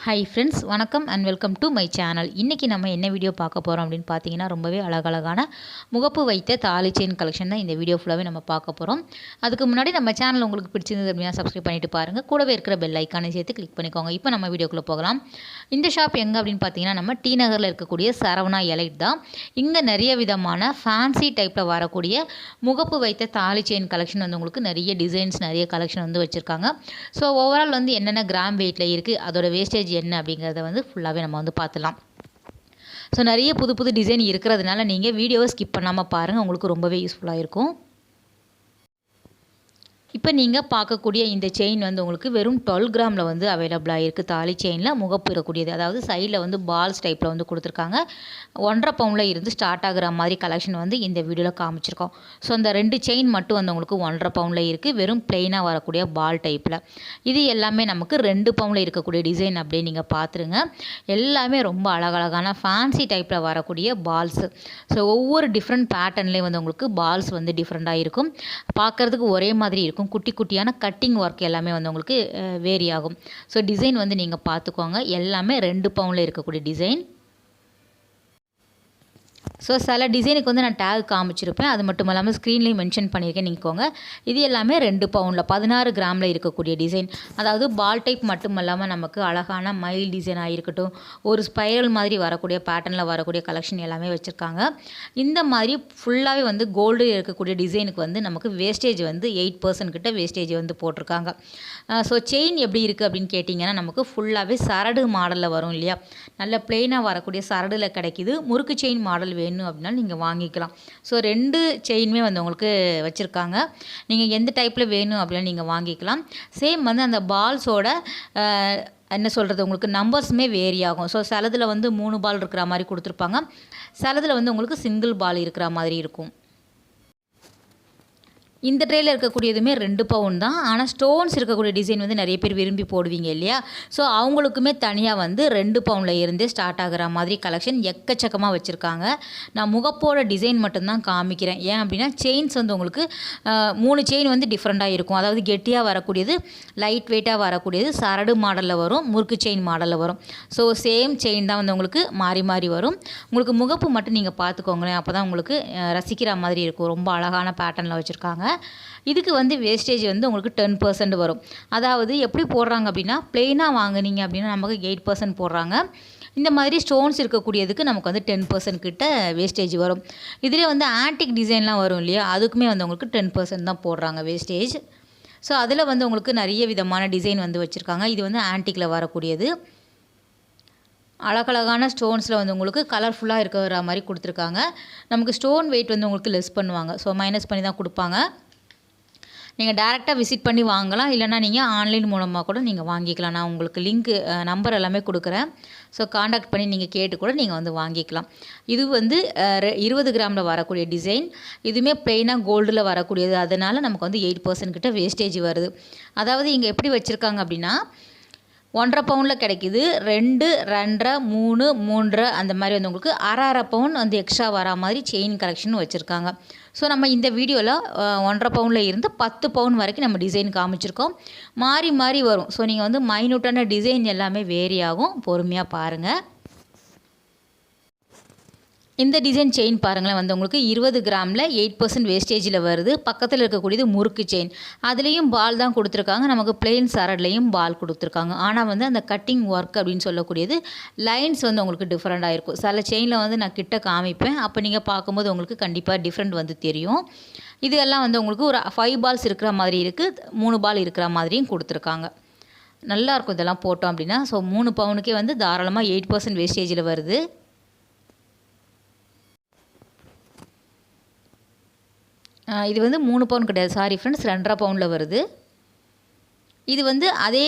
Hi friends, வணக்கம் and welcome to my channel. இன்றைக்கி நம்ம என்ன வீடியோ பார்க்க போகிறோம் அப்படின்னு பார்த்தீங்கன்னா, ரொம்பவே அழகழகான முகப்பு வைத்த தாலி செயின் கலெக்ஷன் தான் இந்த வீடியோ ஃபுல்லாகவே நம்ம பார்க்க போகிறோம். அதுக்கு முன்னாடி நம்ம சேனல் உங்களுக்கு பிடிச்சிருந்தது அப்படின்னா சப்ஸ்கிரைப் பண்ணிட்டு பாருங்கள். கூடவே இருக்கிற பெல் ஐக்கானை சேர்த்து கிளிக் பண்ணிக்கோங்க. இப்போ நம்ம வீடியோக்குள்ளே போகலாம். இந்த ஷாப் எங்கே அப்படின்னு பார்த்தீங்கன்னா, நம்ம டி நகரில் இருக்கக்கூடிய சரவணா எலைட் தான். இங்கே நிறைய விதமான ஃபேன்சி டைப்பில் வரக்கூடிய முகப்பு வைத்த தாலி செயின் கலெக்ஷன் வந்து உங்களுக்கு நிறைய டிசைன்ஸ், நிறைய கலெக்ஷன் வந்து வச்சுருக்காங்க. ஸோ ஓவரால் வந்து என்னென்ன கிராம் வெயிட்டில் இருக்குது, அதோட வேஸ்டேஜ் என்ன அப்படிங்கிறத வந்து ஃபுல்லாகவே நம்ம வந்து பார்த்துலாம். ஸோ நிறைய புது புது டிசைன் இருக்கிறதுனால நீங்கள் வீடியோவை ஸ்கிப் பண்ணாமல் பாருங்கள், உங்களுக்கு ரொம்பவே யூஸ்ஃபுல்லாக இருக்கும். இப்போ நீங்கள் பார்க்கக்கூடிய இந்த செயின் வந்து உங்களுக்கு வெறும் 12 கிராமில் வந்து அவைலபிளாக இருக்குது. தாலி செயினில் முகப்பு இருக்கக்கூடியது, அதாவது சைடில் வந்து பால்ஸ் டைப்பில் வந்து கொடுத்துருக்காங்க. 1.5 பவுனில் இருந்து ஸ்டார்ட் ஆகிற மாதிரி கலெக்ஷன் வந்து இந்த வீடியோவில் காமிச்சிருக்கோம். ஸோ அந்த 2 செயின் மட்டும் வந்து உங்களுக்கு 1.5 பவுனில் இருக்குது, வெறும் பிளெயினாக வரக்கூடிய பால் டைப்பில். இது எல்லாமே நமக்கு 2 பவுனில் இருக்கக்கூடிய டிசைன் அப்படியே நீங்கள் பார்த்துருங்க. எல்லாமே ரொம்ப அழகழகான ஃபேன்சி டைப்பில் வரக்கூடிய பால்ஸு. ஸோ ஒவ்வொரு டிஃப்ரெண்ட் பேட்டர்ன்லேயும் வந்து உங்களுக்கு பால்ஸ் வந்து டிஃப்ரெண்ட்டாக இருக்கும், பார்க்குறதுக்கு ஒரே மாதிரி இருக்கும். குட்டி குட்டியான கட்டிங் ஒர்க் எல்லாமே வந்து உங்களுக்கு வேரி ஆகும். ஸோ டிசைன் வந்து நீங்கள் பார்த்துக்கோங்க, எல்லாமே 2 பவுனில் இருக்கக்கூடிய டிசைன். ஸோ சில டிசைனுக்கு வந்து நான் டேக் காமிச்சிருப்பேன், அது மட்டும் இல்லாமல் ஸ்க்ரீன்லேயும் மென்ஷன் பண்ணியிருக்கேன், நீங்கோங்க. இது எல்லாமே 2 பவுனில் 16 கிராமில் இருக்கக்கூடிய டிசைன். அதாவது பால் டைப் மட்டும் இல்லாமல் நமக்கு அழகான மயில் டிசைனாக இருக்கட்டும், ஒரு ஸ்பைரல் மாதிரி வரக்கூடிய பேட்டர்னில் வரக்கூடிய கலெக்ஷன் எல்லாமே வச்சுருக்காங்க. இந்த மாதிரி ஃபுல்லாகவே வந்து கோல்டு இருக்கக்கூடிய டிசைனுக்கு வந்து நமக்கு வேஸ்டேஜ் வந்து 8% கிட்ட வேஸ்டேஜ் வந்து போட்டிருக்காங்க. ஸோ செயின் எப்படி இருக்குது அப்படின்னு கேட்டிங்கன்னா, நமக்கு ஃபுல்லாகவே சரடு மாடலில் வரும் இல்லையா, நல்ல பிளெயினாக வரக்கூடிய சரடில் கிடைக்கிது. முறுக்கு செயின் மாடல் வேணும் அப்படின்னா நீங்கள் வாங்கிக்கலாம். ஸோ 2 செயினுமே வந்து உங்களுக்கு வச்சுருக்காங்க. நீங்கள் எந்த டைப்பில் வேணும் அப்படின்னா நீங்கள் வாங்கிக்கலாம். சேம் வந்து அந்த பால்ஸோட என்ன சொல்கிறது, உங்களுக்கு நம்பர்ஸுமே வேரி ஆகும். ஸோ சிலதில் வந்து 3 பால் இருக்கிற மாதிரி கொடுத்துருப்பாங்க, சிலதில் வந்து உங்களுக்கு சிங்கிள் பால் இருக்கிற மாதிரி இருக்கும். இந்த ட்ரேயில் இருக்கக்கூடியதுமே 2 பவுன் தான். ஆனால் ஸ்டோன்ஸ் இருக்கக்கூடிய டிசைன் வந்து நிறைய பேர் விரும்பி போடுவீங்க இல்லையா, ஸோ அவங்களுக்குமே தனியாக வந்து 2 பவுனில் இருந்தே ஸ்டார்ட் ஆகிற மாதிரி கலெக்ஷன் எக்கச்சக்கமாக வச்சுருக்காங்க. நான் முகப்போட டிசைன் மட்டும்தான் காமிக்கிறேன். ஏன் அப்படின்னா செயின்ஸ் வந்து உங்களுக்கு 3 செயின் வந்து டிஃப்ரெண்ட்டாக இருக்கும். அதாவது கெட்டியாக வரக்கூடியது, லைட் வெயிட்டாக வரக்கூடியது சரடு மாடலில் வரும், முறுக்கு செயின் மாடலில் வரும். ஸோ சேம் செயின் தான் வந்து உங்களுக்கு மாறி மாறி வரும். உங்களுக்கு முகப்பு மட்டும் நீங்கள் பார்த்துக்கோங்களேன், அப்போ தான் உங்களுக்கு ரசிக்கிற மாதிரி இருக்கும். ரொம்ப அழகான பேட்டர்னில் வச்சுருக்காங்க. இதுக்கு வந்து வேஸ்டேஜ் வந்து உங்களுக்கு 10% வரும். அதாவது எப்படி போடுறாங்க அப்படின்னா, பிளெயினாக வாங்குனீங்க அப்படின்னா நமக்கு 8% போடுறாங்க. இந்த மாதிரி ஸ்டோன்ஸ் இருக்கக்கூடியதுக்கு நமக்கு வந்து 10% கிட்ட வேஸ்டேஜ் வரும். இதிலே வந்து ஆன்டிக் டிசைன்லாம் வரும் இல்லையா, அதுக்குமே வந்து உங்களுக்கு 10% தான் போடுறாங்க வேஸ்டேஜ். ஸோ அதில் வந்து உங்களுக்கு நிறைய விதமான டிசைன் வந்து வச்சுருக்காங்க. இது வந்து ஆன்டிக்கில் வரக்கூடியது. அழகழகான ஸ்டோன்ஸில் வந்து உங்களுக்கு கலர்ஃபுல்லாக இருக்கிற மாதிரி கொடுத்துருக்காங்க. நமக்கு ஸ்டோன் வெயிட் வந்து உங்களுக்கு லெஸ் பண்ணுவாங்க, ஸோ மைனஸ் பண்ணி தான் கொடுப்பாங்க. நீங்கள் டேரெக்டாக விசிட் பண்ணி வாங்கலாம், இல்லைனா நீங்கள் ஆன்லைன் மூலமாக கூட நீங்கள் வாங்கிக்கலாம். நான் உங்களுக்கு லிங்க்கு நம்பர் எல்லாமே கொடுக்குறேன். ஸோ காண்டாக்ட் பண்ணி நீங்கள் கேட்டு கூட நீங்கள் வந்து வாங்கிக்கலாம். இது வந்து 20 கிராமில் வரக்கூடிய டிசைன். இதுவுமே பிளெயினாக கோல்டில் வரக்கூடியது, அதனால் நமக்கு வந்து 8% கிட்ட வேஸ்டேஜ் வருது. அதாவது இங்கே எப்படி வச்சுருக்காங்க அப்படின்னா, 1.5 பவுனில் கிடைக்கிது, 2, 2.5, 3, 3.5 அந்த மாதிரி வந்து உங்களுக்கு அரை பவுன் வந்து எக்ஸ்ட்ரா வரா மாதிரி செயின் கலெக்ஷன் வச்சுருக்காங்க. ஸோ நம்ம இந்த வீடியோவில் 1.5 பவுனில் இருந்து 10 பவுன் வரைக்கும் நம்ம டிசைன் காமிச்சிருக்கோம். மாறி மாறி வரும். ஸோ நீங்கள் வந்து மைனூட்டான டிசைன் எல்லாமே வேரி ஆகும், பொறுமையாக பாருங்கள். இந்த டிசைன் செயின் பாருங்களேன், வந்து உங்களுக்கு 20 கிராமில் 8% வேஸ்டேஜில் வருது. பக்கத்தில் இருக்கக்கூடியது முறுக்கு செயின், அதுலேயும் பால் தான் கொடுத்துருக்காங்க. நமக்கு பிளெயின் சரட்லேயும் பால் கொடுத்துருக்காங்க. ஆனால் வந்து அந்த கட்டிங் ஒர்க் அப்படின்னு சொல்லக்கூடியது லைன்ஸ் வந்து உங்களுக்கு டிஃப்ரெண்ட்டாக இருக்கும். சில செயினில் வந்து நான் கிட்ட காமிப்பேன், அப்போ நீங்கள் பார்க்கும்போது உங்களுக்கு கண்டிப்பாக டிஃப்ரெண்ட் வந்து தெரியும். இது எல்லாம் வந்து உங்களுக்கு ஒரு 5 பால்ஸ் இருக்கிற மாதிரி இருக்குது, 3 பால் இருக்கிற மாதிரியும் கொடுத்துருக்காங்க. நல்லாயிருக்கும் இதெல்லாம் போட்டோம் அப்படின்னா. ஸோ 3 பவுனுக்கே வந்து தாராளமாக 8% வேஸ்டேஜில் வருது. இது வந்து 3 பவுன் கிடையாது, சாரி ஃப்ரெண்ட்ஸ், 2.5 பவுனில் வருது. இது வந்து அதே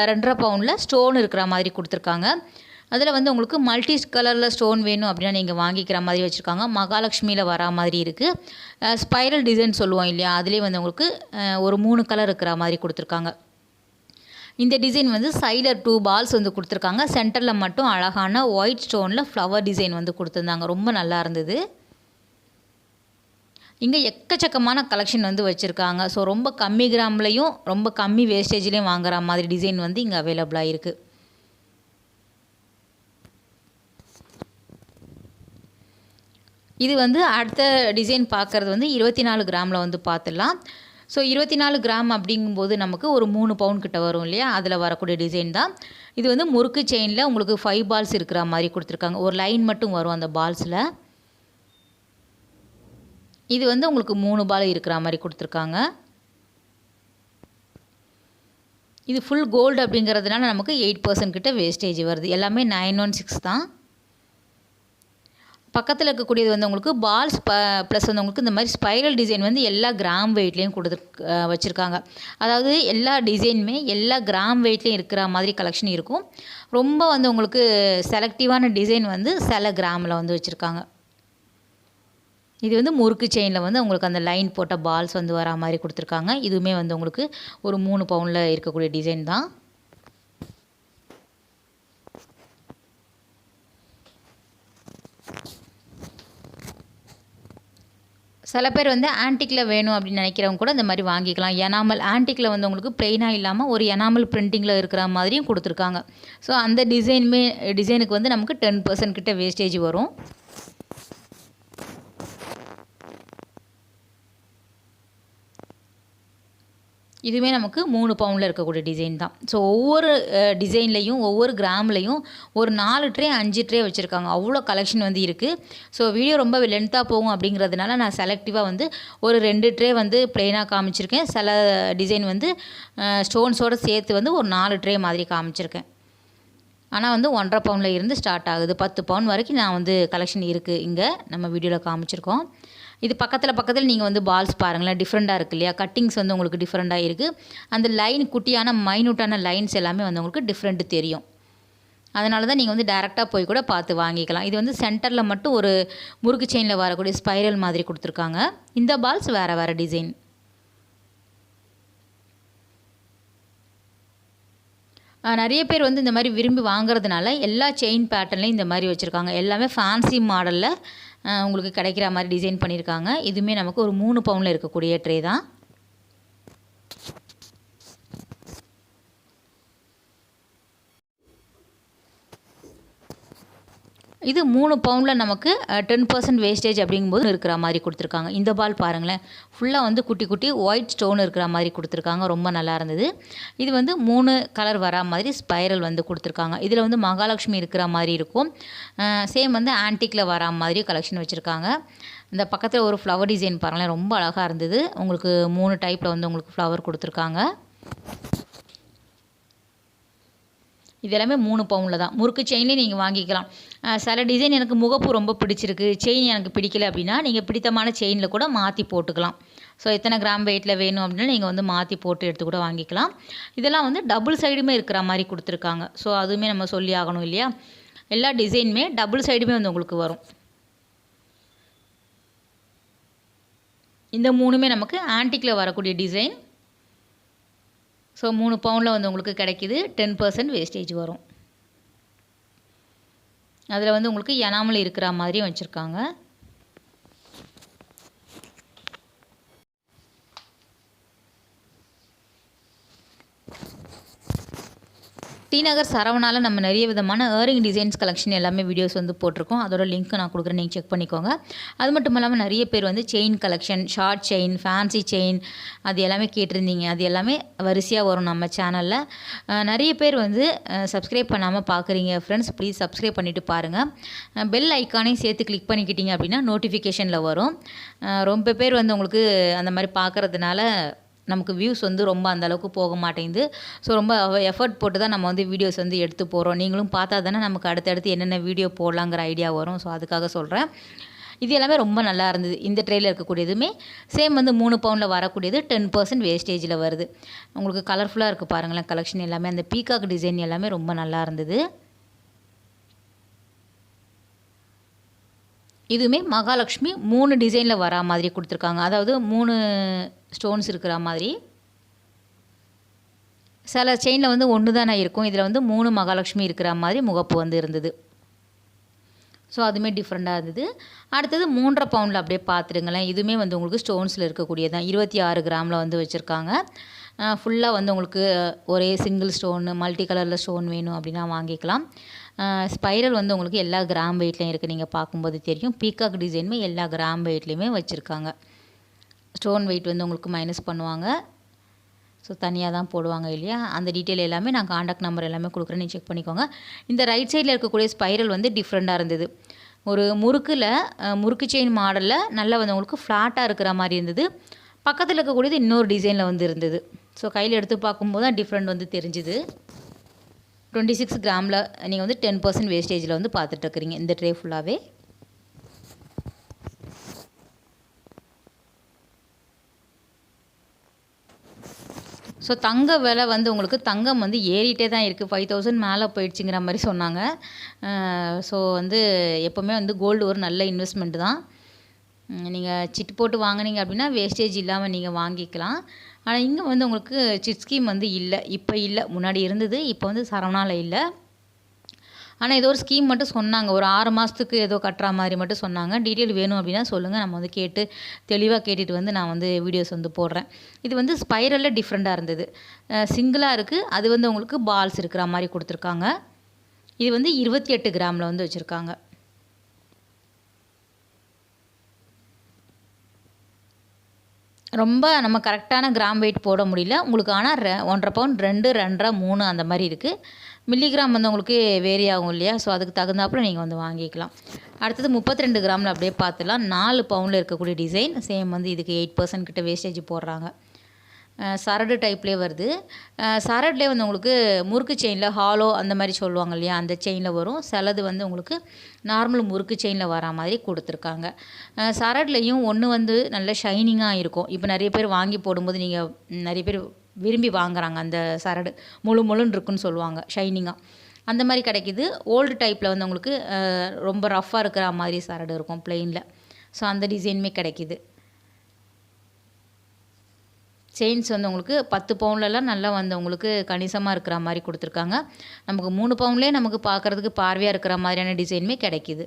2.5 பவுனில் ஸ்டோன் இருக்கிற மாதிரி கொடுத்துருக்காங்க. அதில் வந்து உங்களுக்கு மல்டி கலரில் ஸ்டோன் வேணும் அப்படின்னா நீங்கள் வாங்கிக்கிற மாதிரி வச்சுருக்காங்க. மகாலட்சுமியில் வரா மாதிரி இருக்குது. ஸ்பைரல் டிசைன் சொல்லுவோம் இல்லையா, அதுலேயே வந்து உங்களுக்கு ஒரு 3 கலர் இருக்கிற மாதிரி கொடுத்துருக்காங்க. இந்த டிசைன் வந்து சைடில் 2 பால்ஸ் வந்து கொடுத்துருக்காங்க. சென்டரில் மட்டும் அழகான ஒயிட் ஸ்டோனில் ஃப்ளவர் டிசைன் வந்து கொடுத்துருந்தாங்க, ரொம்ப நல்லா இருந்தது. இங்கே எக்கச்சக்கமான கலெக்ஷன் வந்து வச்சுருக்காங்க. ஸோ ரொம்ப கம்மி கிராம்லேயும் ரொம்ப கம்மி வேஸ்டேஜ்லேயும் வாங்குற மாதிரி டிசைன் வந்து இங்கே அவைலபிளாக இருக்குது. இது வந்து அடுத்த டிசைன் பார்க்குறது வந்து 24 கிராமில் வந்து பார்த்துடலாம். ஸோ 24 கிராம் அப்படிங்கும்போது நமக்கு ஒரு 3 பவுன் கிட்ட வரும் இல்லையா, அதில் வரக்கூடிய டிசைன் தான் இது. வந்து முறுக்கு செயினில் உங்களுக்கு 5 பால்ஸ் இருக்கிற மாதிரி கொடுத்துருக்காங்க. ஒரு லைன் மட்டும் வரும் அந்த பால்ஸில். இது வந்து உங்களுக்கு 3 பால் இருக்கிற மாதிரி கொடுத்துருக்காங்க. இது ஃபுல் கோல்டு அப்படிங்கிறதுனால நமக்கு 8% கிட்ட வேஸ்டேஜ் வருது. எல்லாமே 916 தான். பக்கத்தில் இருக்கக்கூடியது வந்து உங்களுக்கு பால்ஸ் ப்ளஸ் வந்து உங்களுக்கு இந்த மாதிரி ஸ்பைரல் டிசைன் வந்து எல்லா கிராம் வெயிட்லேயும் வச்சுருக்காங்க. அதாவது எல்லா டிசைனுமே எல்லா கிராம் வெயிட்லேயும் இருக்கிற மாதிரி கலெக்ஷன் இருக்கும். ரொம்ப வந்து உங்களுக்கு செலக்டிவான டிசைன் வந்து சில கிராமில் வந்து வச்சுருக்காங்க. இது வந்து முறுக்கு செயினில் வந்து உங்களுக்கு அந்த லைன் போட்ட பால்ஸ் வந்து வரா மாதிரி கொடுத்துருக்காங்க. இதுவுமே வந்து உங்களுக்கு ஒரு 3 பவுனில் இருக்கக்கூடிய டிசைன் தான். சில பேர் வந்து ஆன்டிக்கில் வேணும் அப்படின்னு நினைக்கிறவங்க கூட இந்த மாதிரி வாங்கிக்கலாம். எனாமல் ஆன்டிக்கில் வந்து உங்களுக்கு ப்ளெயினாக இல்லாமல் ஒரு எனாமல் பிரிண்டிங்கில் இருக்கிற மாதிரியும் கொடுத்துருக்காங்க. ஸோ அந்த டிசைனுக்கு வந்து நமக்கு 10% கிட்ட வேஸ்டேஜ் வரும். இதுவுமே நமக்கு 3 பவுனில் இருக்கக்கூடிய டிசைன் தான். ஸோ ஒவ்வொரு டிசைன்லேயும் ஒவ்வொரு கிராம்லேயும் ஒரு 4 ட்ரே 5 ட்ரே வச்சுருக்காங்க. அவ்வளோ கலெக்ஷன் வந்து இருக்குது. ஸோ வீடியோ ரொம்ப லென்த்தாக போகும் அப்படிங்கிறதுனால நான் செலக்டிவாக வந்து ஒரு 2 ட்ரே வந்து ப்ளெயினாக காமிச்சிருக்கேன். சில டிசைன் வந்து ஸ்டோன்ஸோடு சேர்த்து வந்து ஒரு 4 ட்ரே மாதிரி காமிச்சிருக்கேன். ஆனால் வந்து 1.5 பவுனில் இருந்து ஸ்டார்ட் ஆகுது. 10 பவுன் வரைக்கும் நான் வந்து கலெக்ஷன் இருக்குது இங்கே நம்ம வீடியோவில் காமிச்சிருக்கோம். இது பக்கத்தில் நீங்கள் வந்து பால்ஸ் பாருங்களேன், டிஃப்ரெண்ட்டாக இருக்குது இல்லையா. கட்டிங்ஸ் வந்து உங்களுக்கு டிஃப்ரெண்ட்டாக இருக்குது. அந்த லைன் குட்டியான மைனூட்டான லைன்ஸ் எல்லாமே வந்து உங்களுக்கு டிஃப்ரெண்ட்டு தெரியும். அதனால தான் நீங்கள் வந்து டைரெக்டாக போய் கூட பார்த்து வாங்கிக்கலாம். இது வந்து சென்டரில் மட்டும் ஒரு முறுக்கு செயினில் வரக்கூடிய ஸ்பைரல் மாதிரி கொடுத்துருக்காங்க. இந்த பால்ஸ் வேறு டிசைன். நிறைய பேர் வந்து இந்த மாதிரி விரும்பி வாங்குறதுனால எல்லா செயின் பேட்டர்ன்லேயும் இந்த மாதிரி வச்சுருக்காங்க. எல்லாமே ஃபேன்சி மாடலில் உங்களுக்கு கிடைக்கிற மாதிரி டிசைன் பண்ணியிருக்காங்க. இதுவுமே நமக்கு ஒரு 3 பவுனில் இருக்கக்கூடிய ட்ரே தான். இது 3 பவுனில் நமக்கு 10% வேஸ்டேஜ் அப்படிங்கும்போது இருக்கிற மாதிரி கொடுத்துருக்காங்க. இந்த பால் பாருங்களேன், ஃபுல்லாக வந்து குட்டி குட்டி ஒயிட் ஸ்டோன் இருக்கிற மாதிரி கொடுத்துருக்காங்க. ரொம்ப நல்லா இருந்தது. இது வந்து 3 கலர் வரா மாதிரி ஸ்பைரல் வந்து கொடுத்துருக்காங்க. இதில் வந்து மகாலட்சுமி இருக்கிற மாதிரி இருக்கும். சேம் வந்து ஆன்டிக்கில் வரா மாதிரி கலெக்ஷன் வச்சுருக்காங்க. இந்த பக்கத்தில் ஒரு ஃப்ளவர் டிசைன் பாருங்களேன், ரொம்ப அழகாக இருந்தது. உங்களுக்கு 3 டைப்பில் வந்து உங்களுக்கு ஃப்ளவர் கொடுத்துருக்காங்க. இது எல்லாமே 3 பவுனில் தான். முறுக்கு செயின்லேயே நீங்கள் வாங்கிக்கலாம். சில டிசைன் எனக்கு முகப்பு ரொம்ப பிடிச்சிருக்கு, செயின் எனக்கு பிடிக்கல அப்படின்னா நீங்கள் பிடித்தமான செயினில் கூட மாற்றி போட்டுக்கலாம். ஸோ எத்தனை கிராம் வெயிட்டில் வேணும் அப்படின்னா நீங்கள் வந்து மாற்றி போட்டு எடுத்து கூட வாங்கிக்கலாம். இதெல்லாம் வந்து டபுள் சைடுமே இருக்கிற மாதிரி கொடுத்துருக்காங்க. ஸோ அதுவுமே நம்ம சொல்லி ஆகணும் இல்லையா. எல்லா டிசைனுமே டபுள் சைடுமே வந்து உங்களுக்கு வரும். இந்த 3மே நமக்கு ஆன்டிக்கில் வரக்கூடிய டிசைன். ஸோ 3 பவுனில் வந்து உங்களுக்கு கிடைக்கிது. 10% வேஸ்டேஜ் வரும். அதில் வந்து உங்களுக்கு எனாமல் இருக்கிற மாதிரியும் வச்சுருக்காங்க. டி நகர் சரவணாவில் நம்ம நிறைய விதமான இயரிங் டிசைன்ஸ் கலெக்ஷன் எல்லாமே வீடியோஸ் வந்து போட்டிருக்கோம். அதோட லிங்க் நான் கொடுக்குறேன், நீங்கள் செக் பண்ணிக்கோங்க. அது மட்டும் இல்லாமல் நிறைய பேர் வந்து chain collection, short chain, fancy chain அது எல்லாமே கேட்டிருந்தீங்க. அது எல்லாமே வரிசையாக வரும் நம்ம சேனலில். நிறைய பேர் வந்து சப்ஸ்கிரைப் பண்ணாமல் பார்க்குறீங்க ஃப்ரெண்ட்ஸ், ப்ளீஸ் சப்ஸ்கிரைப் பண்ணிவிட்டு பாருங்கள். பெல் ஐக்கானையும் சேர்த்து கிளிக் பண்ணிக்கிட்டீங்க அப்படின்னா நோட்டிஃபிகேஷனில் வரும். ரொம்ப பேர் வந்து உங்களுக்கு அந்த மாதிரி பார்க்குறதுனால நமக்கு வியூஸ் வந்து ரொம்ப அந்தளவுக்கு போக மாட்டேங்குது. ஸோ ரொம்ப எஃபர்ட் போட்டு தான் நம்ம வந்து வீடியோஸ் வந்து எடுத்து போகிறோம். நீங்களும் பார்த்தா தானே நமக்கு அடுத்தடுத்து என்னென்ன வீடியோ போடலாங்கிற ஐடியா வரும். ஸோ அதுக்காக சொல்கிறேன். இது எல்லாமே ரொம்ப நல்லா இருந்தது. இந்த ட்ரேயில் இருக்கக்கூடியதுமே சேம் வந்து 3 பவுனில் வரக்கூடியது 10% வேஸ்டேஜில் வருது. உங்களுக்கு கலர்ஃபுல்லாக இருக்குது பாருங்களேன் கலெக்ஷன் எல்லாமே. அந்த பீகாக் டிசைன் எல்லாமே ரொம்ப நல்லா இருந்தது. இதுவுமே மகாலட்சுமி 3 டிசைனில் வரா மாதிரி கொடுத்துருக்காங்க. அதாவது 3 ஸ்டோன்ஸ் இருக்கிற மாதிரி. சில செயினில் வந்து 1 தானே இருக்கும். இதில் வந்து 3 மகாலட்சுமி இருக்கிற மாதிரி முகப்பு வந்து இருந்தது. ஸோ அதுவுமே டிஃப்ரெண்ட்டாக இருந்தது. அடுத்தது 3.5 பவுனில் அப்படியே பார்த்துடுங்களேன். இதுவுமே வந்து உங்களுக்கு ஸ்டோன்ஸில் இருக்கக்கூடியது தான். 26 கிராமில் வந்து வச்சுருக்காங்க. ஃபுல்லாக வந்து உங்களுக்கு ஒரே சிங்கிள் ஸ்டோனு மல்டி கலரில் ஸ்டோன் வேணும் அப்படின்னா வாங்கிக்கலாம். ஸ்பைரல் வந்து உங்களுக்கு எல்லா கிராம் வெயிட்லேயும் இருக்குது, நீங்கள் பார்க்கும்போது தெரியும். பீகாக் டிசைனுமே எல்லா கிராம் வெயிட்லேயுமே வச்சுருக்காங்க. ஸ்டோன் வெயிட் வந்து உங்களுக்கு மைனஸ் பண்ணுவாங்க, ஸோ தனியாக தான் போடுவாங்க இல்லையா. அந்த டீட்டெயில் எல்லாமே நான் காண்டாக்ட் நம்பர் எல்லாமே கொடுக்குறேன், நீங்கள் செக் பண்ணிக்கோங்க. இந்த ரைட் சைடில் இருக்கக்கூடிய ஸ்பைரல் வந்து டிஃப்ரெண்ட்டாக இருந்தது. ஒரு முறுக்கு செயின் மாடலில் நல்லா வந்து உங்களுக்கு ஃப்ளாட்டாக இருக்கிற மாதிரி இருந்தது. பக்கத்தில் இருக்கக்கூடியது இன்னொரு டிசைனில் வந்து இருந்தது. ஸோ கையில் எடுத்து பார்க்கும்போது தான் டிஃப்ரெண்ட் வந்து தெரிஞ்சுது. 26 கிராமில் நீங்கள் வந்து 10% வேஸ்டேஜில் வந்து பார்த்துட்ருக்குறீங்க இந்த ட்ரே ஃபுல்லாகவே. ஸோ தங்க விலை வந்து உங்களுக்கு தங்கம் வந்து ஏறிட்டே தான் இருக்குது. 5000 மேலே போயிடுச்சுங்கிற மாதிரி சொன்னாங்க. ஸோ வந்து எப்போவுமே வந்து கோல்டு ஒரு நல்ல இன்வெஸ்ட்மெண்ட் தான். நீங்கள் சிட் போட்டு வாங்கினீங்க அப்படின்னா வேஸ்டேஜ் இல்லாமல் நீங்கள் வாங்கிக்கலாம். ஆனால் இங்கே வந்து உங்களுக்கு சிட் ஸ்கீம் வந்து இல்லை, இப்போ இல்லை. முன்னாடி இருந்தது, இப்போ வந்து சரவணாவில் இல்லை. ஆனால் ஏதோ ஒரு ஸ்கீம் மட்டும் சொன்னாங்க, ஒரு 6 மாதத்துக்கு ஏதோ கட்டுற மாதிரி மட்டும் சொன்னாங்க. டீட்டெயில் வேணும் அப்படின்னா சொல்லுங்கள், நம்ம வந்து கேட்டு தெளிவாக கேட்டுட்டு வந்து நான் வந்து வீடியோஸ் வந்து போடுறேன். இது வந்து ஸ்பைரலில் டிஃப்ரெண்ட்டாக இருந்தது. சிங்கிளாக இருக்குது, அது வந்து உங்களுக்கு பால்ஸ் இருக்கிற மாதிரி கொடுத்துருக்காங்க. இது வந்து 28 கிராமில் வந்து வச்சுருக்காங்க. ரொம்ப நம்ம கரெக்டான கிராம் வெயிட் போட முடியல உங்களுக்கு. ஆனால் 1.5 பவுன் 2, 2.5, 3 அந்த மாதிரி இருக்குது. மில்லிகிராம் வந்து உங்களுக்கு வேரி ஆகும் இல்லையா. ஸோ அதுக்கு தகுந்தாப்புல நீங்கள் வந்து வாங்கிக்கலாம். அடுத்தது 32 கிராமில் அப்படியே பார்த்துலாம். 4 பவுனில் இருக்கக்கூடிய டிசைன் சேம் வந்து இதுக்கு 8% கிட்ட வேஸ்டேஜ் போடுறாங்க. சரடு டைப்லேயே வருது. சரட்லேயே வந்து உங்களுக்கு முறுக்கு செயினில் ஹாலோ அந்த மாதிரி சொல்லுவாங்க இல்லையா, அந்த செயினில் வரும். சிலது வந்து உங்களுக்கு நார்மல் முறுக்கு செயினில் வரா மாதிரி கொடுத்துருக்காங்க. சரட்லேயும் ஒன்று வந்து நல்ல ஷைனிங்காக இருக்கும். இப்போ நிறைய பேர் வாங்கி போடும்போது நீங்கள் நிறைய பேர் விரும்பி வாங்குறாங்க. அந்த சரடு முழுன்னு இருக்குன்னு சொல்லுவாங்க, ஷைனிங்காக அந்த மாதிரி கிடைக்கிது. ஓல்டு டைப்பில் வந்து உங்களுக்கு ரொம்ப ரஃப்பாக இருக்கிற மாதிரி சரடு இருக்கும் பிளெயினில். ஸோ அந்த டிசைனுமே கிடைக்கிது. செயின்ஸ் வந்து உங்களுக்கு 10 பவுன்லலாம் நல்லா வந்து உங்களுக்கு கணிசமாக இருக்கிற மாதிரி கொடுத்துருக்காங்க. நமக்கு 3 பவுன்லேயே நமக்கு பார்க்குறதுக்கு பார்வையாக இருக்கிற மாதிரியான டிசைனுமே கிடைக்கிது.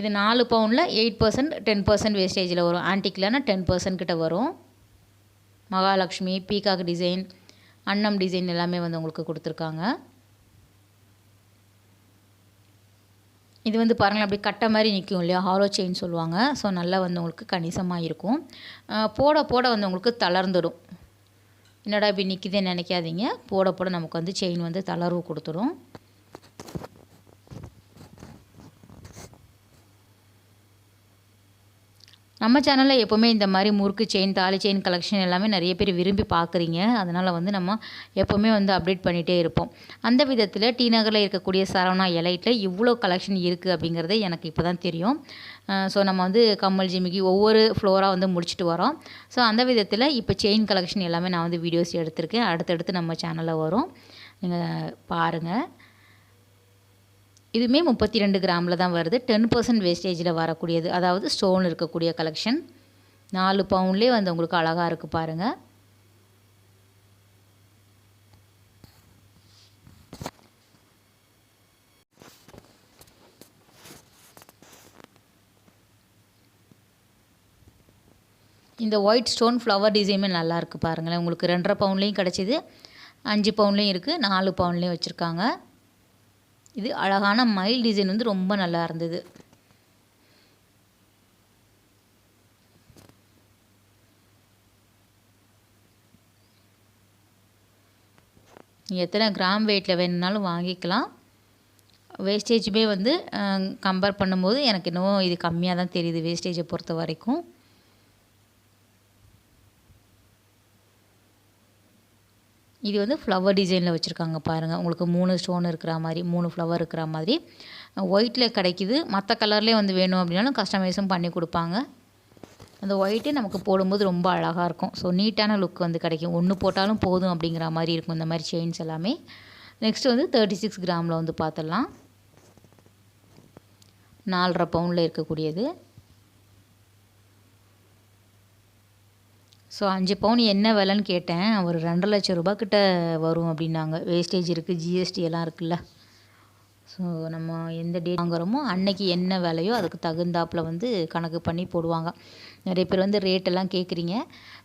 இது 4 பவுனில் 8%, 10% வேஸ்டேஜில் வரும். ஆன்டிக்லனா 10% கிட்ட வரும். மகாலட்சுமி, பீகாக் டிசைன், அன்னம் டிசைன் எல்லாமே வந்து உங்களுக்கு கொடுத்துருக்காங்க. இது வந்து பாருங்களேன், அப்படி கட்டை மாதிரி நிற்கும் இல்லையா, ஹாலோ செயின் சொல்லுவாங்க. ஸோ நல்லா வந்து உங்களுக்கு கணிசமாக இருக்கும். போட வந்து உங்களுக்கு தளர்ந்துடும். என்னடா இப்படி நிற்கிதேன்னு நினைக்காதீங்க. போட நமக்கு வந்து செயின் வந்து தளர்வு கொடுத்துடும். நம்ம சேனலில் எப்போவுமே இந்த மாதிரி முறுக்கு செயின், தாலி செயின் கலெக்ஷன் எல்லாமே நிறைய பேர் விரும்பி பார்க்குறீங்க. அதனால் வந்து நம்ம எப்போவுமே வந்து அப்டேட் பண்ணிகிட்டே இருப்போம். அந்த விதத்தில் டி நகரில் இருக்கக்கூடிய சரவணா எலைட்டில் இவ்வளோ கலெக்ஷன் இருக்குது அப்படிங்கிறது எனக்கு இப்போ தான் தெரியும். ஸோ நம்ம வந்து கம்மல், ஜிமிக்கி ஒவ்வொரு ஃப்ளோராக வந்து முடிச்சுட்டு வரோம். ஸோ அந்த விதத்தில் இப்போ செயின் கலெக்ஷன் எல்லாமே நான் வந்து வீடியோஸ் எடுத்திருக்கேன். அடுத்தடுத்து நம்ம சேனலில் வரும், நீங்கள் பாருங்கள். இதுவுமே 32 கிராமில் தான் வருது. 10% வேஸ்டேஜில் வரக்கூடியது, அதாவது ஸ்டோன் இருக்கக்கூடிய கலெக்ஷன். 4 பவுன்லேயே வந்து உங்களுக்கு அழகாக இருக்குது பாருங்கள். இந்த ஒயிட் ஸ்டோன் ஃப்ளவர் டிசைனுமே நல்லா இருக்குது பாருங்களேன். உங்களுக்கு 2.5 பவுன்லேயும் கிடச்சிது, 5 பவுன்லேயும் இருக்குது, 4 பவுன்லேயும் வச்சுருக்காங்க. இது அழகான மயில் டிசைன் வந்து ரொம்ப நல்லா இருந்தது. எத்தனை கிராம் வெயிட்டில் வேணும்னாலும் வாங்கிக்கலாம். வேஸ்டேஜுமே வந்து கம்பேர் பண்ணும்போது எனக்கு இன்னும் இது கம்மியாக தான் தெரியுது வேஸ்டேஜை பொறுத்த வரைக்கும். இது வந்து ஃப்ளவர் டிசைனில் வச்சுருக்காங்க பாருங்கள். உங்களுக்கு 3 ஸ்டோன் இருக்கிற மாதிரி, 3 ஃப்ளவர் இருக்கிற மாதிரி ஒயிட்டில் கிடைக்கிது. மற்ற கலர்லேயே வந்து வேணும் அப்படின்னாலும் கஸ்டமைஸும் பண்ணி கொடுப்பாங்க. அந்த ஒயிட்டே நமக்கு போடும்போது ரொம்ப அழகாக இருக்கும். ஸோ நீட்டான லுக் வந்து கிடைக்கும். ஒன்று போட்டாலும் போதும் அப்படிங்கிற மாதிரி இருக்கும் இந்த மாதிரி செயின்ஸ் எல்லாமே. நெக்ஸ்ட்டு வந்து 36 கிராமில் வந்து பார்த்துடலாம். 4.5 பவுனில் இருக்கக்கூடியது. ஸோ 5 பவுன் என்ன விலைன்னு கேட்டேன். ஒரு 2,00,000 ரூபா கிட்ட வரும் அப்படின்னாங்க. வேஸ்டேஜ் இருக்குது, ஜிஎஸ்டி எல்லாம் இருக்குல்ல. ஸோ நம்ம எந்த டேட் வாங்குகிறோமோ அன்னைக்கு என்ன விலையோ அதுக்கு தகுந்தாப்புல வந்து கணக்கு பண்ணி போடுவாங்க. நிறைய பேர் வந்து ரேட்டெல்லாம் கேட்குறீங்க.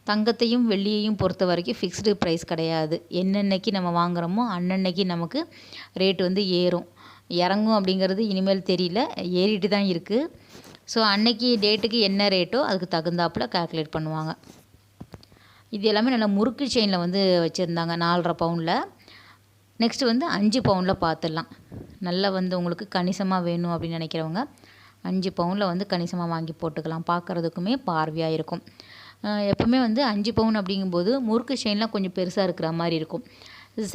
தங்கத்தையும் வெள்ளியையும் பொறுத்த வரைக்கும் ஃபிக்ஸ்டு ப்ரைஸ் கிடையாது. என்னென்னைக்கு நம்ம வாங்குகிறோமோ அன்னன்னைக்கு நமக்கு ரேட் வந்து ஏறும். இறங்கும் அப்படிங்கிறது இனிமேல் தெரியல, ஏறிட்டு தான் இருக்குது. ஸோ அன்னைக்கு டேட்டுக்கு என்ன ரேட்டோ அதுக்கு தகுந்தாப்புல கால்குலேட் பண்ணுவாங்க. இது எல்லாமே நல்லா முறுக்கு செயினில் வந்து வச்சுருந்தாங்க 4.5 பவுனில். நெக்ஸ்ட்டு வந்து 5 பவுனில் பார்த்துடலாம். நல்லா வந்து உங்களுக்கு கணிசமாக வேணும் அப்படின்னு நினைக்கிறவங்க 5 பவுனில் வந்து கணிசமாக வாங்கி போட்டுக்கலாம். பார்க்குறதுக்குமே பார்வையாக இருக்கும். எப்போவுமே வந்து 5 பவுன் அப்படிங்கும்போது முறுக்கு செயின்லாம் கொஞ்சம் பெருசாக இருக்கிற மாதிரி இருக்கும்.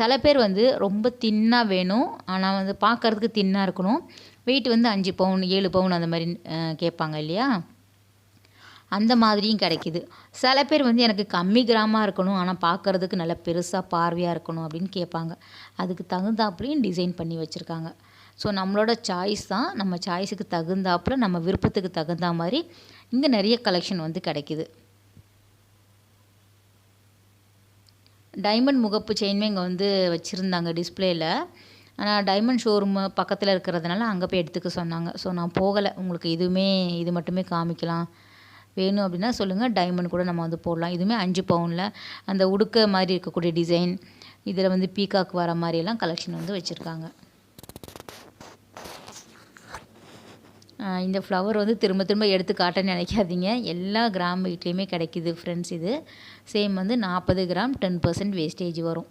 சில பேர் வந்து ரொம்ப தின்னாக வேணும், ஆனால் வந்து பார்க்குறதுக்கு தின்னாக இருக்கணும், வெயிட் வந்து 5 பவுன் 7 பவுன் அந்த மாதிரி கேட்பாங்க இல்லையா? அந்த மாதிரியும் கிடைக்கிது. சில பேர் வந்து எனக்கு கம்மி கிராமாக இருக்கணும், ஆனால் பார்க்குறதுக்கு நல்லா பெருசாக பார்வையாக இருக்கணும் அப்படின்னு கேட்பாங்க. அதுக்கு தகுந்தாப்புலையும் டிசைன் பண்ணி வச்சுருக்காங்க. ஸோ நம்மளோட சாய்ஸ் தான். நம்ம சாய்ஸுக்கு தகுந்தாப்புல நம்ம விருப்பத்துக்கு தகுந்தா மாதிரி இங்கே நிறைய கலெக்ஷன் வந்து கிடைக்கிது. டைமண்ட் முகப்பு செயினுமே இங்கே வந்து வச்சுருந்தாங்க டிஸ்பிளேயில். ஆனால் டைமண்ட் ஷோரூம் பக்கத்தில் இருக்கிறதுனால அங்கே போய் எடுத்துக்க சொன்னாங்க. ஸோ நான் போகலை. உங்களுக்கு இது மட்டுமே காமிக்கலாம், வேணும் அப்படின்னா சொல்லுங்கள், டைமண்ட் கூட நம்ம வந்து போடலாம். இதுவுமே 5 பவுனில் அந்த உடுக்க மாதிரி இருக்கக்கூடிய டிசைன், இதில் வந்து பீகாக் வர மாதிரியெல்லாம் கலெக்ஷன் வந்து வச்சுருக்காங்க. இந்த ஃப்ளவர் வந்து திரும்ப திரும்ப எடுத்து காட்டன்னு நினைக்காதீங்க. எல்லா கிராம் வெயிட்லேயுமே கிடைக்கிது ஃப்ரெண்ட்ஸ். இது சேம் வந்து 40 கிராம் 10% வேஸ்டேஜ் வரும்.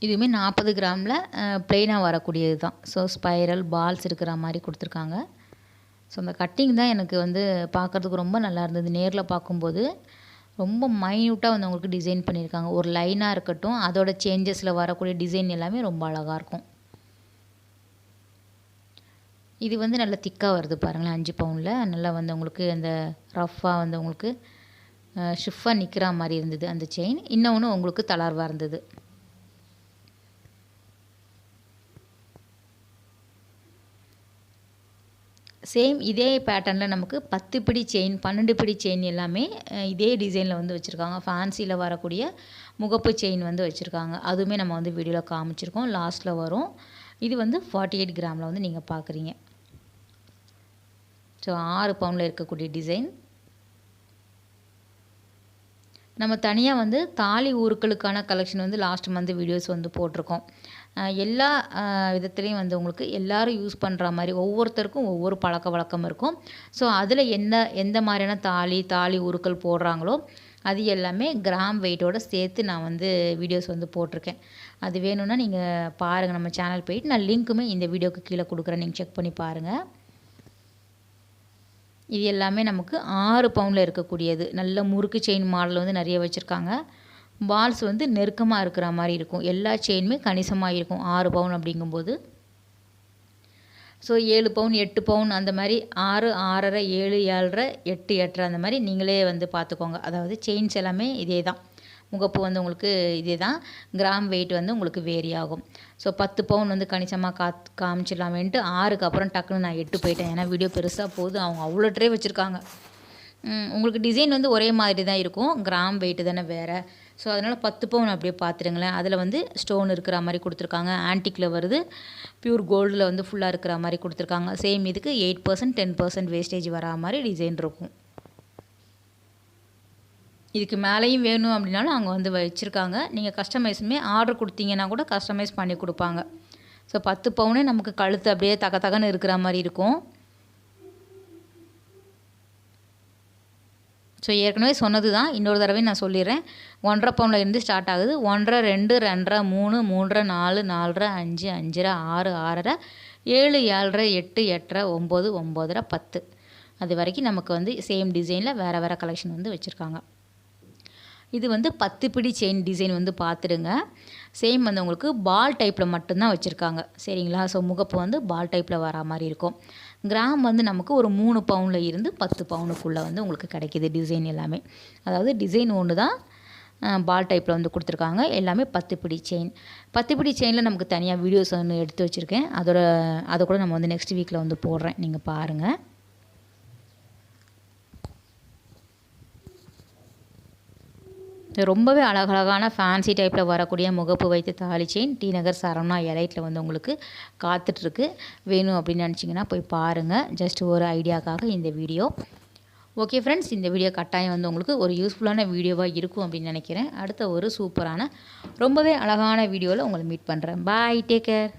இதுவுமே 40 கிராமில் ப்ளெயினாக வரக்கூடியது தான். ஸோ ஸ்பைரல் பால்ஸ் இருக்கிற மாதிரி கொடுத்துருக்காங்க. ஸோ அந்த கட்டிங் தான் எனக்கு வந்து பார்க்குறதுக்கு ரொம்ப நல்லா இருந்தது. நேரில் பார்க்கும்போது ரொம்ப மைன்யூட்டாக வந்து அவங்களுக்கு டிசைன் பண்ணியிருக்காங்க. ஒரு லைனாக இருக்கட்டும், அதோட சேஞ்சஸில் வரக்கூடிய டிசைன் எல்லாமே ரொம்ப அழகாக இருக்கும். இது வந்து நல்லா திக்காக வருது பாருங்களேன். 5 பவுனில் நல்லா வந்து உங்களுக்கு அந்த ரஃப்பாக வந்து உங்களுக்கு ஷிஃபாக நிற்கிற மாதிரி இருந்தது அந்த செயின். இன்னொன்று உங்களுக்கு தளர்வாக இருந்தது. சேம் இதே பேட்டர்னில் நமக்கு 10 பிடி செயின் 12 பிடி செயின் எல்லாமே இதே டிசைனில் வந்து வச்சுருக்காங்க. ஃபேன்சியில் வரக்கூடிய முகப்பு செயின் வந்து வச்சுருக்காங்க. அதுவுமே நம்ம வந்து வீடியோவில் காமிச்சிருக்கோம், லாஸ்ட்டில் வரும். இது வந்து 48 கிராமில் வந்து நீங்கள் பார்க்குறீங்க. ஸோ 6 பவுனில் இருக்கக்கூடிய டிசைன். நம்ம தனியாக வந்து தாலி ஊருக்களுக்கான கலெக்ஷன் வந்து லாஸ்ட் மந்த் வீடியோஸ் வந்து போட்டிருக்கோம். எல்லா விதத்துலேயும் வந்து உங்களுக்கு எல்லோரும் யூஸ் பண்ணுற மாதிரி ஒவ்வொருத்தருக்கும் ஒவ்வொரு பழக்க வழக்கம் இருக்கும். ஸோ அதில் எந்த மாதிரியான தாலி ஊருக்கள் போடுறாங்களோ அது எல்லாமே கிராம் வெயிட்டோடு சேர்த்து நான் வந்து வீடியோஸ் வந்து போட்டிருக்கேன். அது வேணும்னா நீங்கள் பாருங்கள், நம்ம சேனல் போயிட்டு நான் லிங்க்குமே இந்த வீடியோவுக்கு கீழே கொடுக்குறேன், நீங்கள் செக் பண்ணி பாருங்கள். இது எல்லாமே நமக்கு 6 பவுனில் இருக்கக்கூடியது. நல்ல முறுக்கு செயின் மாடல் வந்து நிறைய வச்சுருக்காங்க. பால்ஸ் வந்து நெருக்கமாக இருக்கிற மாதிரி இருக்கும். எல்லா செயினுமே கணிசமாக இருக்கும் 6 பவுன் அப்படிங்கும்போது. ஸோ 7 பவுன் 8 பவுன் அந்த மாதிரி 6 6.5 7 7.5 8 8.5 அந்த மாதிரி நீங்களே வந்து பார்த்துக்கோங்க. அதாவது செயின்ஸ் எல்லாமே இதே தான். முகப்பு வந்து உங்களுக்கு இதே தான். கிராம் வெயிட் வந்து உங்களுக்கு வேரி ஆகும். ஸோ 10 பவுன் வந்து கணிசமாக காமிச்சிடலாமேன்ட்டு 6க்கு அப்புறம் டக்குன்னு நான் 8 போயிட்டேன். ஏன்னா வீடியோ பெருசாக போகுது, அவங்க அவ்வளோ ட்ரே வச்சுருக்காங்க. உங்களுக்கு டிசைன் வந்து ஒரே மாதிரி தான் இருக்கும், கிராம் வெயிட்டு தானே வேறு. ஸோ அதனால் 10 பவுன் அப்படியே பார்த்துருங்களேன். அதில் வந்து ஸ்டோன் இருக்கிற மாதிரி கொடுத்துருக்காங்க. ஆன்டிக்கில் வருது, பியூர் கோல்டில் வந்து ஃபுல்லாக இருக்கிற மாதிரி கொடுத்துருக்காங்க. சேம் இதுக்கு 8% 10% வேஸ்டேஜ் வரா மாதிரி டிசைன் இருக்கும். இதுக்கு மேலேயும் வேணும் அப்படின்னாலும் அவங்க வந்து வச்சுருக்காங்க. நீங்கள் கஸ்டமைஸுமே ஆர்டர் கொடுத்தீங்கன்னா கூட கஸ்டமைஸ் பண்ணி கொடுப்பாங்க. ஸோ 10 பவுனே நமக்கு கழுத்து அப்படியே தகன்னு இருக்கிற மாதிரி இருக்கும். ஸோ ஏற்கனவே சொன்னது தான், இன்னொரு தடவை நான் சொல்லிடுறேன். 1.5 பவுனில் இருந்து ஸ்டார்ட் ஆகுது. 1.5 2 2.5 3 3.5 4 4.5 5 5.5 6 6.5 7 7.5 8 8.5 9 9.5 10 அது வரைக்கும் நமக்கு வந்து சேம் டிசைனில் வேறு வேறு கலெக்ஷன் வந்து வச்சுருக்காங்க. இது வந்து 10 பிடி செயின் டிசைன் வந்து பார்த்துடுங்க. சேம் வந்து உங்களுக்கு பால் டைப்பில் மட்டும்தான் வச்சுருக்காங்க, சரிங்களா? ஸோ முகப்பு வந்து பால் டைப்பில் வரா மாதிரி இருக்கும். கிராம் வந்து நமக்கு ஒரு 3 பவுனில் இருந்து 10 பவுனுக்குள்ளே வந்து உங்களுக்கு கிடைக்கிது டிசைன் எல்லாமே. அதாவது டிசைன் ஒன்று தான், பால் டைப்பில் வந்து கொடுத்துருக்காங்க. எல்லாமே 10 பிடி செயின். 10 பிடி செயினில் நமக்கு தனியாக வீடியோஸ் ஒன்று எடுத்து வச்சுருக்கேன். அதை கூட நம்ம வந்து நெக்ஸ்ட் வீக்கில் வந்து போடுறேன், நீங்கள் பாருங்கள். ரொம்பவே அழகழகான ஃபேன்சி டைப்பில் வரக்கூடிய முகப்பு வைத்த தாலி செயின் டி நகர் சரவணா எலைட்டில் வந்து உங்களுக்கு காத்துட்ருக்கு. வேணும் அப்படின்னு நினச்சிங்கன்னா போய் பாருங்கள். ஜஸ்ட் ஒரு ஐடியாக்காக இந்த வீடியோ. ஓகே ஃப்ரெண்ட்ஸ், இந்த வீடியோ கட்டாயம் வந்து உங்களுக்கு ஒரு யூஸ்ஃபுல்லான வீடியோவாக இருக்கும் அப்படின்னு நினைக்கிறேன். அடுத்த ஒரு சூப்பரான ரொம்பவே அழகான வீடியோவில் உங்களை மீட் பண்ணுறேன். பாய், டேக் கேர்.